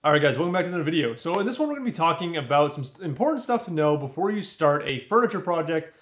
Alright guys, welcome back to another video. So in this one we're going to be talking about some important stuff to know before you start a furniture project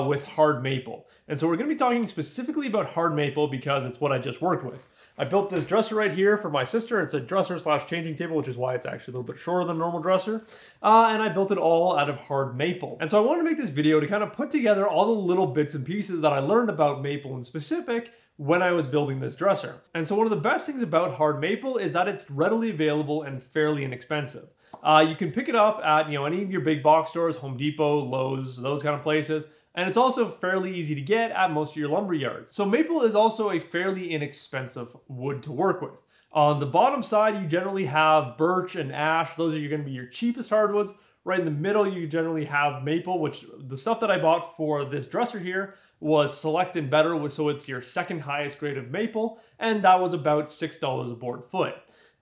with hard maple. And so we're going to be talking specifically about hard maple because it's what I just worked with. I built this dresser right here for my sister. It's a dresser slash changing table, which is why it's actually a little bit shorter than a normal dresser. And I built it all out of hard maple. And so I wanted to make this video to kind of put together all the little bits and pieces that I learned about maple in specific when I was building this dresser. And so one of the best things about hard maple is that it's readily available and fairly inexpensive. You can pick it up at any of your big box stores, Home Depot, Lowe's, those kind of places. And it's also fairly easy to get at most of your lumber yards. So maple is also a fairly inexpensive wood to work with. On the bottom side, you generally have birch and ash. Those are going to be your cheapest hardwoods. Right in the middle, you generally have maple, which the stuff that I bought for this dresser here was Select and Better, so it's your second highest grade of maple, and that was about $6 a board foot.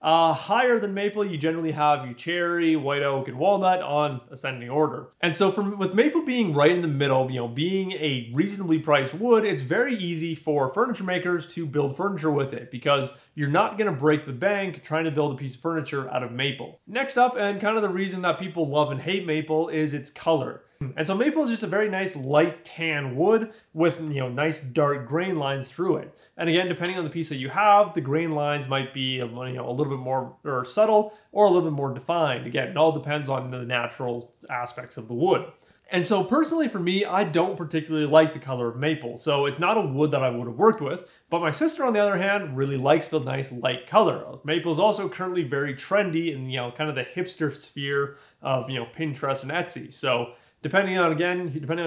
Higher than maple, you generally have your cherry, white oak, and walnut on ascending order. And so with maple being right in the middle, being a reasonably priced wood, it's very easy for furniture makers to build furniture with it because you're not going to break the bank trying to build a piece of furniture out of maple. Next up, and kind of the reason that people love and hate maple, is its color. And so maple is just a very nice light tan wood with nice dark grain lines through it. And again, depending on the piece that you have, the grain lines might be a little bit more subtle or a little bit more defined. Again, it all depends on the natural aspects of the wood. And so personally for me, I don't particularly like the color of maple. So it's not a wood that I would have worked with. But my sister, on the other hand, really likes the nice light color. Maple is also currently very trendy in kind of the hipster sphere of Pinterest and Etsy. So depending on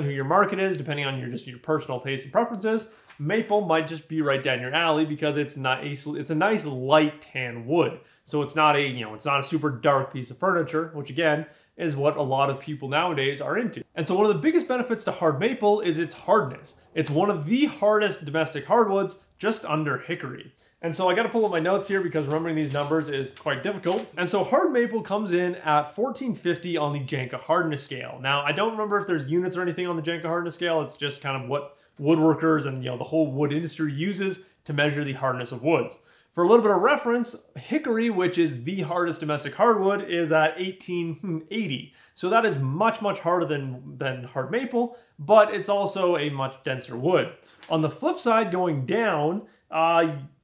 who your market is, depending on your personal taste and preferences, maple might just be right down your alley because it's a nice light tan wood. So it's not a super dark piece of furniture, which again is what a lot of people nowadays are into. And so one of the biggest benefits to hard maple is its hardness. It's one of the hardest domestic hardwoods, just under hickory. And so I got to pull up my notes here because remembering these numbers is quite difficult. And so hard maple comes in at 1450 on the Janka hardness scale. Now, I don't remember if there's units or anything on the Janka hardness scale. It's just kind of what woodworkers and the whole wood industry uses to measure the hardness of woods. For a little bit of reference, hickory, which is the hardest domestic hardwood, is at 1880. So that is much, much harder than hard maple, but it's also a much denser wood. On the flip side, going down,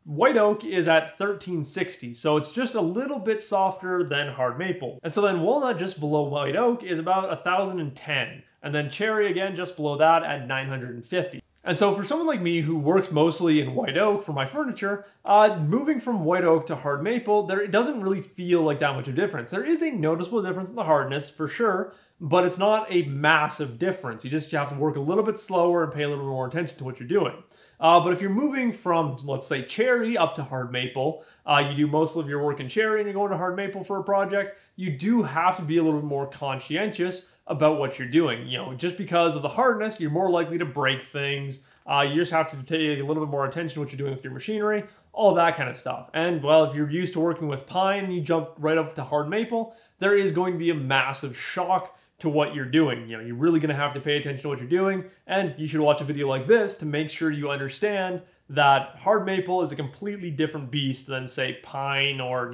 white oak is at 1360, so it's just a little bit softer than hard maple. And so then walnut just below white oak is about 1010, and then cherry again just below that at 950. And so for someone like me who works mostly in white oak for my furniture, moving from white oak to hard maple, it doesn't really feel like that much of a difference. There is a noticeable difference in the hardness for sure, but it's not a massive difference. You just have to work a little bit slower and pay a little bit more attention to what you're doing. But if you're moving from, let's say, cherry up to hard maple, you do most of your work in cherry and you're going to hard maple for a project, you do have to be a little bit more conscientious about what you're doing. Just because of the hardness, you're more likely to break things. You just have to take a little bit more attention to what you're doing with your machinery, all that kind of stuff. And well, if you're used to working with pine and you jump right up to hard maple, there is going to be a massive shock to what you're doing. You're really going to have to pay attention to what you're doing, and you should watch a video like this to make sure you understand that hard maple is a completely different beast than, say, pine or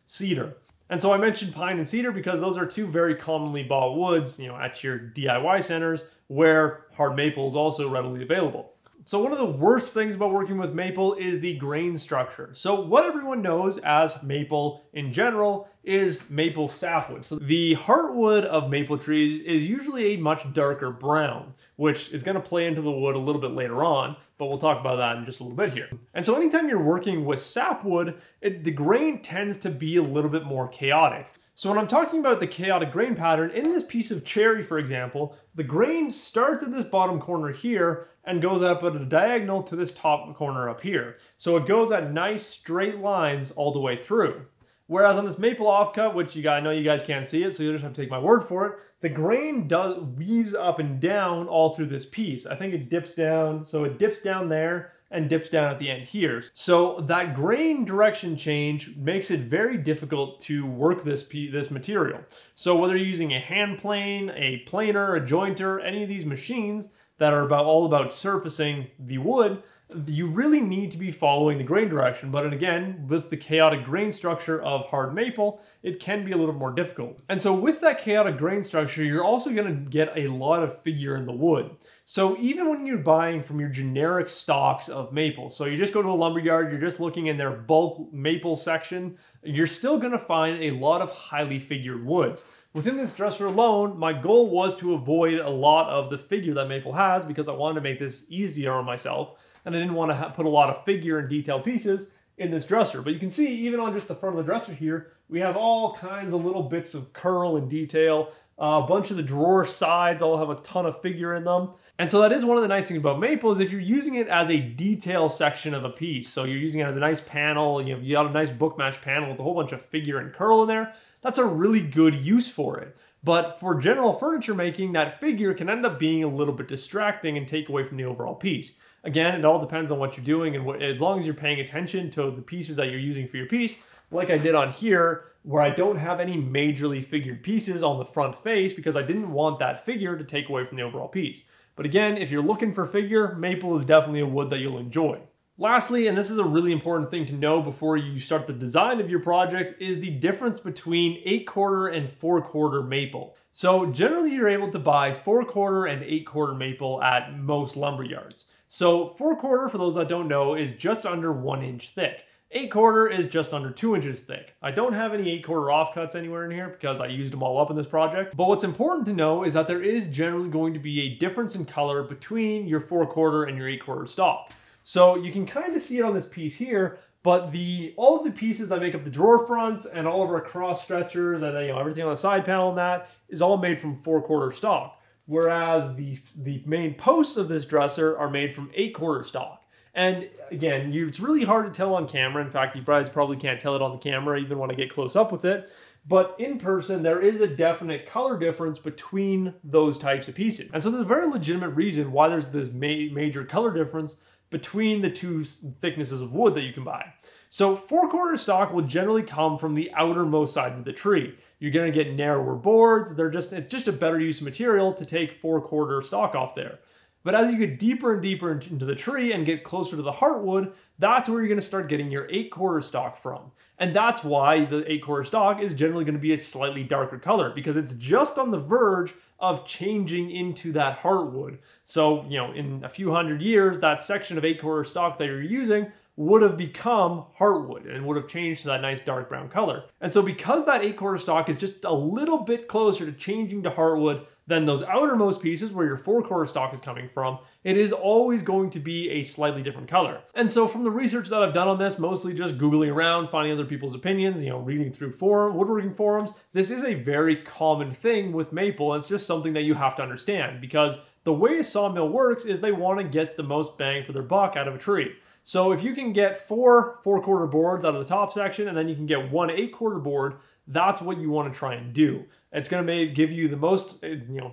cedar. And so I mentioned pine and cedar because those are two very commonly bought woods, at your DIY centers where hard maple is also readily available. So one of the worst things about working with maple is the grain structure. So what everyone knows as maple in general is maple sapwood. So the heartwood of maple trees is usually a much darker brown, which is going to play into the wood a little bit later on, but we'll talk about that in just a little bit here. And so anytime you're working with sapwood, the grain tends to be a little bit more chaotic. So when I'm talking about the chaotic grain pattern, in this piece of cherry, for example, the grain starts at this bottom corner here and goes up at a diagonal to this top corner up here. So it goes at nice straight lines all the way through. Whereas on this maple offcut, which I know you guys can't see it, so you'll just have to take my word for it, the grain weaves up and down all through this piece. I think it dips down, so it dips down there and dips down at the end here. So that grain direction change makes it very difficult to work this material. So whether you're using a hand plane, a planer, a jointer, any of these machines that are all about surfacing the wood, you really need to be following the grain direction. But again, with the chaotic grain structure of hard maple, it can be a little more difficult. And so with that chaotic grain structure, you're also going to get a lot of figure in the wood. So even when you're buying from your generic stocks of maple, so you just go to a lumber yard, you're just looking in their bulk maple section, you're still going to find a lot of highly figured woods. Within this dresser alone, my goal was to avoid a lot of the figure that maple has because I wanted to make this easier on myself, and I didn't want to put a lot of figure and detailed pieces in this dresser. But you can see, even on just the front of the dresser here, we have all kinds of little bits of curl and detail. A bunch of the drawer sides all have a ton of figure in them. And so that is one of the nice things about maple, is if you're using it as a detail section of a piece, so you're using it as a nice panel, you got a nice book match panel with a whole bunch of figure and curl in there, that's a really good use for it. But for general furniture making, that figure can end up being a little bit distracting and take away from the overall piece. Again, it all depends on what you're doing, and as long as you're paying attention to the pieces that you're using for your piece, like I did on here, where I don't have any majorly figured pieces on the front face because I didn't want that figure to take away from the overall piece. But again, if you're looking for figure, maple is definitely a wood that you'll enjoy. Lastly, and this is a really important thing to know before you start the design of your project, is the difference between 8/4 and 4/4 maple. So generally you're able to buy 4/4 and 8/4 maple at most lumber yards. So 4/4, for those that don't know, is just under 1 inch thick. 8/4 is just under 2 inches thick. I don't have any 8/4 offcuts anywhere in here because I used them all up in this project. But what's important to know is that there is generally going to be a difference in color between your 4/4 and your 8/4 stock. So you can kind of see it on this piece here, but all of the pieces that make up the drawer fronts and all of our cross stretchers and everything on the side panel and that is all made from 4/4 stock. Whereas the main posts of this dresser are made from 8/4 stock. And again, it's really hard to tell on camera. In fact, you guys probably can't tell it on the camera even when I get close up with it. But in person, there is a definite color difference between those types of pieces. And so there's a very legitimate reason why there's this major color difference between the two thicknesses of wood that you can buy. So 4/4 stock will generally come from the outermost sides of the tree. You're going to get narrower boards. It's just a better use of material to take 4/4 stock off there. But as you get deeper and deeper into the tree and get closer to the heartwood, that's where you're going to start getting your 8/4 stock from. And that's why the 8/4 stock is generally going to be a slightly darker color, because it's just on the verge of changing into that heartwood. So, in a few hundred years, that section of 8/4 stock that you're using would have become heartwood and would have changed to that nice dark brown color. And so because that 8/4 stock is just a little bit closer to changing to heartwood than those outermost pieces where your 4/4 stock is coming from, it is always going to be a slightly different color. And so from the research that I've done on this, mostly just Googling around, finding other people's opinions, reading through woodworking forums, this is a very common thing with maple, and it's just something that you have to understand, because the way a sawmill works is they want to get the most bang for their buck out of a tree. So if you can get 4/4 boards out of the top section, and then you can get 1 8/4 board, that's what you want to try and do. It's going to give you the most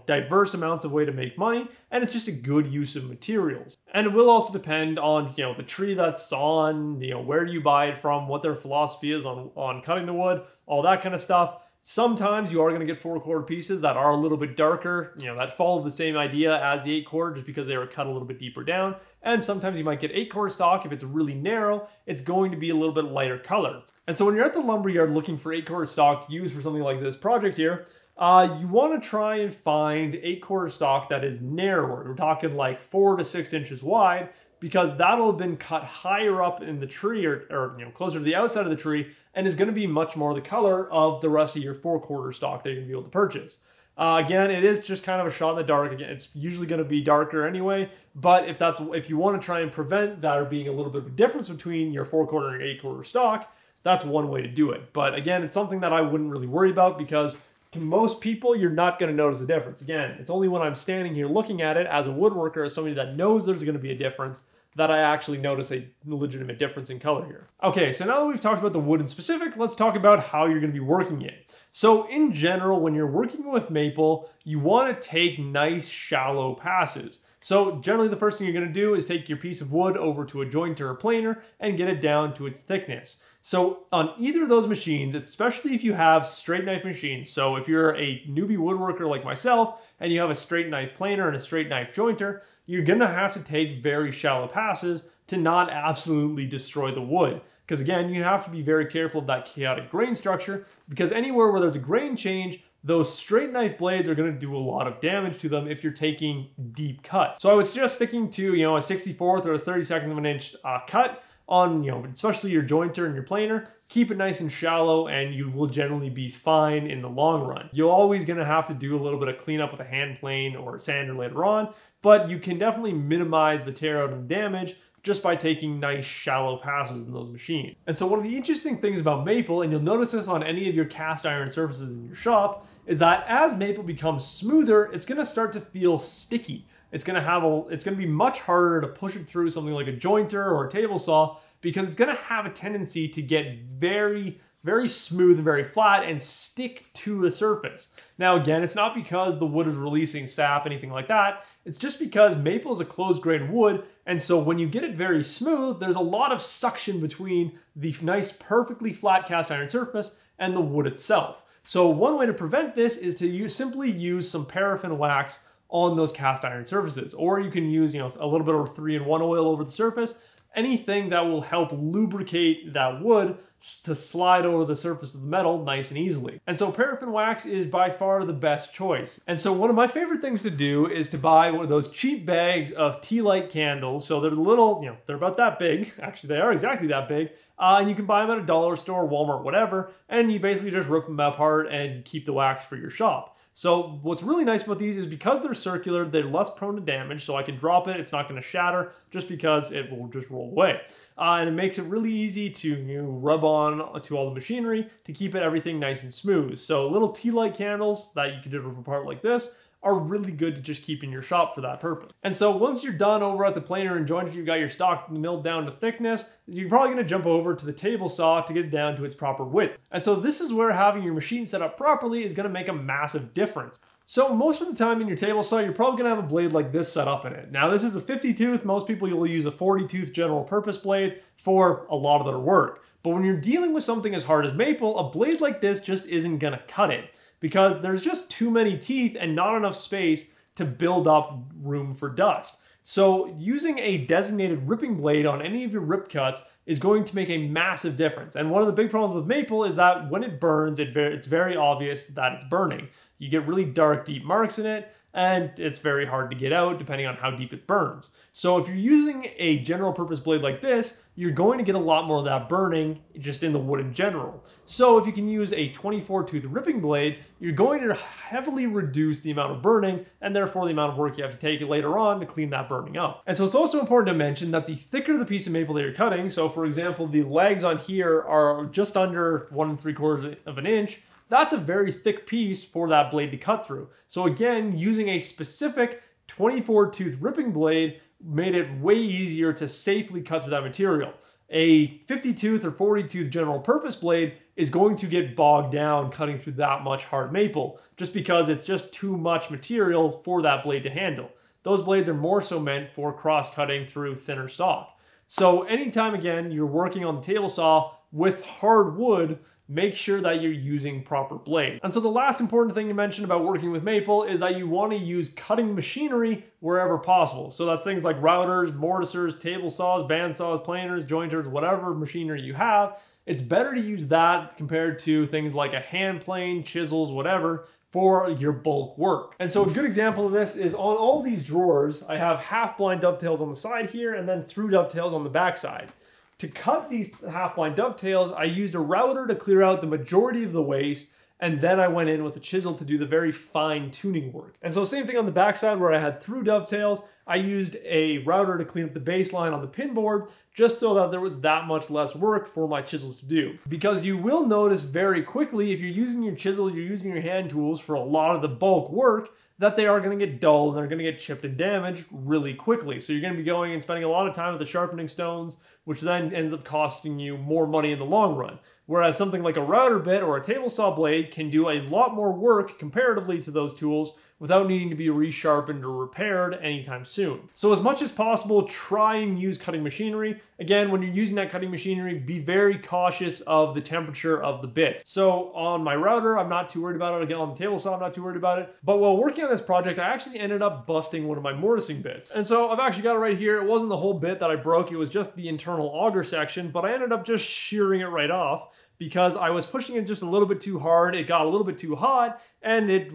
diverse amounts of way to make money, and it's just a good use of materials. And it will also depend on the tree that's sawn, where you buy it from, what their philosophy is on cutting the wood, all that kind of stuff. Sometimes you are going to get 4/4 pieces that are a little bit darker, that follow the same idea as the 8/4 just because they were cut a little bit deeper down. And sometimes you might get 8/4 stock. If it's really narrow, it's going to be a little bit lighter color. And so when you're at the lumberyard looking for 8/4 stock to use for something like this project here, you want to try and find 8/4 stock that is narrower. We're talking like 4 to 6 inches wide, because that'll have been cut higher up in the tree or closer to the outside of the tree, and is going to be much more the color of the rest of your 4/4 stock that you're going to be able to purchase. Again, it is just kind of a shot in the dark. Again, it's usually going to be darker anyway, but if you want to try and prevent there being a little bit of a difference between your 4/4 and 8/4 stock, that's one way to do it. But again, it's something that I wouldn't really worry about, because to most people, you're not going to notice a difference. Again, it's only when I'm standing here looking at it as a woodworker, as somebody that knows there's going to be a difference, that I actually notice a legitimate difference in color here. Okay, so now that we've talked about the wood in specific, let's talk about how you're going to be working it. So in general, when you're working with maple, you want to take nice shallow passes. So generally the first thing you're going to do is take your piece of wood over to a jointer or planer and get it down to its thickness. So on either of those machines, especially if you have straight knife machines, so if you're a newbie woodworker like myself and you have a straight knife planer and a straight knife jointer, you're going to have to take very shallow passes to not absolutely destroy the wood. Because again, you have to be very careful of that chaotic grain structure, because anywhere where there's a grain change, those straight knife blades are going to do a lot of damage to them if you're taking deep cuts. So I would suggest sticking to, a 64th or a 32nd of an inch cut on, especially your jointer and your planer. Keep it nice and shallow and you will generally be fine in the long run. You're always going to have to do a little bit of cleanup with a hand plane or a sander later on, but you can definitely minimize the tear out and the damage just by taking nice shallow passes in those machines. And so one of the interesting things about maple, and you'll notice this on any of your cast iron surfaces in your shop, is that as maple becomes smoother, it's going to start to feel sticky. It's going to be much harder to push it through something like a jointer or a table saw, because it's going to have a tendency to get very, very smooth and very flat and stick to the surface. Now again, it's not because the wood is releasing sap, anything like that. It's just because maple is a closed grain wood, and so when you get it very smooth, there's a lot of suction between the nice, perfectly flat cast iron surface and the wood itself. So one way to prevent this is to simply use some paraffin wax on those cast iron surfaces, or you can use a little bit of 3-in-1 oil over the surface. Anything that will help lubricate that wood to slide over the surface of the metal nice and easily. And so paraffin wax is by far the best choice. And so one of my favorite things to do is to buy one of those cheap bags of tea light candles. So they're little, they're about that big. Actually, they are exactly that big. And you can buy them at a dollar store, Walmart, whatever. And you basically just rip them apart and keep the wax for your shop. So what's really nice about these is because they're circular, they're less prone to damage, so I can drop it, it's not going to shatter just because it will just roll away. And it makes it really easy to rub on to all the machinery to keep everything nice and smooth. So little tea light candles that you can just rip apart like this are really good to just keep in your shop for that purpose. And so once you're done over at the planer and jointer, you've got your stock milled down to thickness, you're probably going to jump over to the table saw to get it down to its proper width. And so this is where having your machine set up properly is going to make a massive difference. So most of the time in your table saw, you're probably going to have a blade like this set up in it. Now this is a 50 tooth. Most people will use a 40 tooth general purpose blade for a lot of their work. But when you're dealing with something as hard as maple, a blade like this just isn't going to cut it, because there's just too many teeth and not enough space to build up room for dust. So using a designated ripping blade on any of your rip cuts is going to make a massive difference. And one of the big problems with maple is that when it burns, it's very obvious that it's burning. You get really dark, deep marks in it, and it's very hard to get out depending on how deep it burns. So if you're using a general purpose blade like this, you're going to get a lot more of that burning just in the wood in general. So if you can use a 24 tooth ripping blade, you're going to heavily reduce the amount of burning and therefore the amount of work you have to take later on to clean that burning up. And so it's also important to mention that the thicker the piece of maple that you're cutting, so for example, the legs on here are just under 1 3/4 of an inch, that's a very thick piece for that blade to cut through. So again, using a specific 24 tooth ripping blade made it way easier to safely cut through that material. A 50 tooth or 40 tooth general purpose blade is going to get bogged down cutting through that much hard maple, just because it's just too much material for that blade to handle. Those blades are more so meant for cross cutting through thinner stock. So anytime again, you're working on the table saw with hard wood, make sure that you're using proper blade. And so the last important thing to mention about working with maple is that you want to use cutting machinery wherever possible. So that's things like routers, mortisers, table saws, bandsaws, planers, jointers, whatever machinery you have. It's better to use that compared to things like a hand plane, chisels, whatever, for your bulk work. And so a good example of this is on all these drawers, I have half blind dovetails on the side here and then through dovetails on the back side. To cut these half-blind dovetails, I used a router to clear out the majority of the waste, and then I went in with a chisel to do the very fine tuning work. And so same thing on the backside where I had through dovetails, I used a router to clean up the baseline on the pin board, just so that there was that much less work for my chisels to do. Because you will notice very quickly, if you're using your chisel, you're using your hand tools for a lot of the bulk work, that they are going to get dull and they're going to get chipped and damaged really quickly. So you're going to be going and spending a lot of time with the sharpening stones, which then ends up costing you more money in the long run. Whereas something like a router bit or a table saw blade can do a lot more work comparatively to those tools without needing to be resharpened or repaired anytime soon. So as much as possible, try and use cutting machinery. Again, when you're using that cutting machinery, be very cautious of the temperature of the bits. So on my router, I'm not too worried about it. Again, on the table saw, I'm not too worried about it. But while working on this project, I actually ended up busting one of my mortising bits. And so I've actually got it right here. It wasn't the whole bit that I broke. It was just the internal auger section, but I ended up just shearing it right off because I was pushing it just a little bit too hard. It got a little bit too hot and it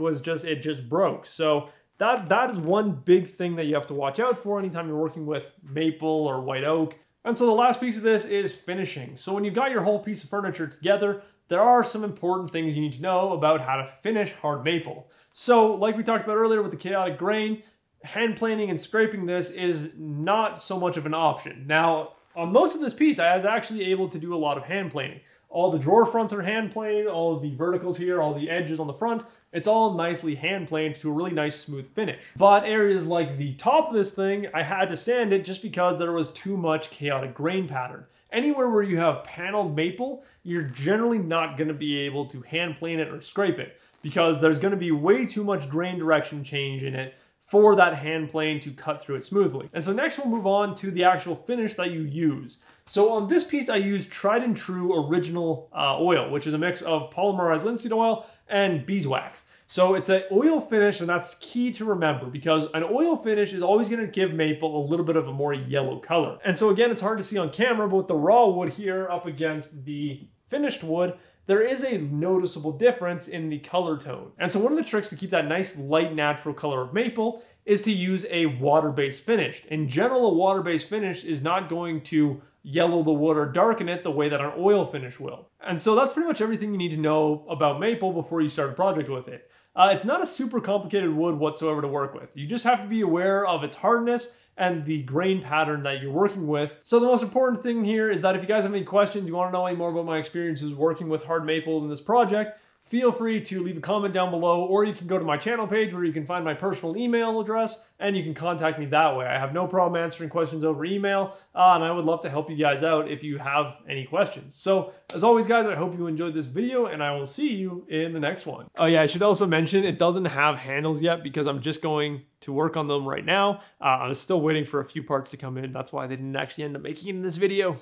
just broke. So that is one big thing that you have to watch out for anytime you're working with maple or white oak. And so the last piece of this is finishing. So when you've got your whole piece of furniture together, there are some important things you need to know about how to finish hard maple. So like we talked about earlier with the chaotic grain, hand planing and scraping this is not so much of an option. Now, on most of this piece, I was actually able to do a lot of hand planing. All the drawer fronts are hand planed, all of the verticals here, all the edges on the front, it's all nicely hand planed to a really nice smooth finish. But areas like the top of this thing, I had to sand it just because there was too much chaotic grain pattern. Anywhere where you have paneled maple, you're generally not going to be able to hand plane it or scrape it because there's going to be way too much grain direction change in it for that hand plane to cut through it smoothly. And so next we'll move on to the actual finish that you use. So on this piece I used tried and true original oil, which is a mix of polymerized linseed oil and beeswax. So it's an oil finish, and that's key to remember because an oil finish is always going to give maple a little bit of a more yellow color. And so again, it's hard to see on camera, but with the raw wood here up against the finished wood, there is a noticeable difference in the color tone. And so one of the tricks to keep that nice light natural color of maple is to use a water-based finish. In general, a water-based finish is not going to yellow the wood or darken it the way that an oil finish will. And so that's pretty much everything you need to know about maple before you start a project with it. It's not a super complicated wood whatsoever to work with. You just have to be aware of its hardness and the grain pattern that you're working with. So the most important thing here is that if you guys have any questions, you want to know any more about my experiences working with hard maple in this project, feel free to leave a comment down below, or you can go to my channel page where you can find my personal email address and you can contact me that way. I have no problem answering questions over email, and I would love to help you guys out if you have any questions. So as always, guys, I hope you enjoyed this video and I will see you in the next one. Oh yeah, I should also mention it doesn't have handles yet because I'm just going to work on them right now. I was still waiting for a few parts to come in. That's why they didn't actually end up making it in this video.